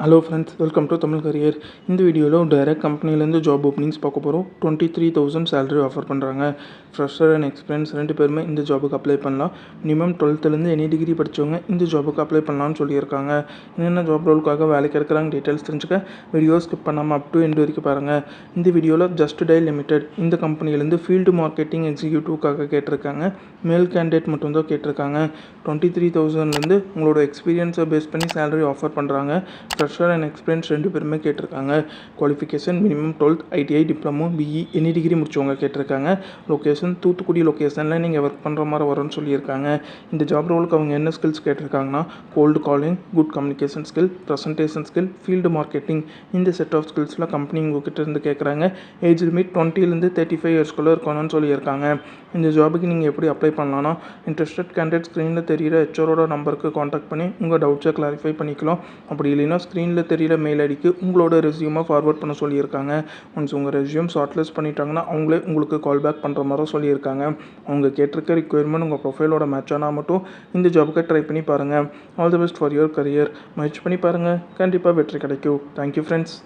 Hello friends, welcome to Tamil career. இந்த வீடியோவில் direct கம்பெனிலேருந்து ஜாப் ஓப்பனிங்ஸ் பார்க்க போகிறோம். 23,000 சேலரி ஆஃபர் பண்ணுறாங்க. ஃப்ரெஷர் அண்ட் எக்ஸ்பீரியன்ஸ் 2 பேருமே இந்த ஜாபுக்கு அப்ளை பண்ணலாம். மினிமம் 12th எனி டிகிரி படித்தவங்க இந்த ஜாபுக்கு அப்ளை பண்ணலாம்னு சொல்லியிருக்காங்க. என்னென்ன ஜாப் ரோலுக்காக வேலைக்கு எடுக்கிறாங்க டீட்டெயில்ஸ் தெரிஞ்சுக்க வீடியோ ஸ்கிப் பண்ணாமல் அப் டு எண்ட் வரைக்கும் பாருங்கள். இந்த வீடியோவில் ஜஸ்ட் டயல் லிமிடெட் இந்த கம்பெனிலேருந்து ஃபீல்டு மார்க்கெட்டிங் எக்ஸிக்யூட்டிவ்க்காக கேட்டிருக்காங்க. மேல் கேண்டிடேட் மட்டும்தான் கேட்டிருக்காங்க. 23,000லேருந்து உங்களோட எக்ஸ்பீரியன்ஸை பேஸ் பண்ணி சேலரி ஆஃபர் பண்ணுறாங்க. ஃப்ரெஷர் அண்ட் எக்ஸ்பீரியன்ஸ் 2 பேருமே கேட்டிருக்காங்க. Qualification minimum 12th ITI diploma BE any degree முடிச்சவங்க கேட்டிருக்காங்க. லொக்கேஷன் தூத்துக்குடி லொக்கேஷனில் நீங்கள் ஒர்க் பண்ணுற மாதிரி வரும்னு சொல்லியிருக்காங்க. இந்த ஜாப் ரோலுக்கு அவங்க என்ன ஸ்கில்ஸ் கேட்டிருக்காங்கன்னா cold calling, good communication skill, presentation skill, field marketing இந்த செட் ஆஃப் ஸ்கில்ஸில் கம்பெனி உங்ககிட்ட இருந்து கேட்குறாங்க. ஏஜ் லிமிட் 20லேருந்து 35 இயர்ஸ்க்குள்ளே இருக்கணும்னு சொல்லியிருக்காங்க. இந்த ஜாபுக்கு நீங்கள் எப்படி அப்ளை பண்ணலான்னா இன்ட்ரெஸ்டட் கேண்டிடேட் ஸ்க்ரீனில் தெரிகிற ஹெச்ஆரோட நம்பருக்கு காண்டாக்ட் பண்ணி உங்கள் டவுட்ஸை கிளாரிஃபை பண்ணிக்கலாம். அப்படி இல்லைன்னா ஸ்க்ரீனில் தெரியிற மெயில் ஐடிக்கு உங்களோட ரெஸ்யூமை ஃபார்வர்ட் பண்ண சொல்லியிருக்காங்க. ஒன்ஸ் உங்கள் ரெஸ்யூம் ஷார்ட்லிஸ்ட் பண்ணிட்டாங்கன்னா அவங்களே உங்களுக்கு கால் பேக் பண்ணுற மாதிரி சொல்லியிருக்காங்க. அவங்க கேட்டிருக்க ரிக்வயர்மெண்ட் உங்கள் ப்ரொஃபைலோட மேட்ச் ஆனால் மட்டும் இந்த ஜாபுக்கு ட்ரை பண்ணி பாருங்கள். All the best for your career. முயற்சி பண்ணி பாருங்கள், கண்டிப்பாக வெற்றி கிடைக்கும். Thank you friends.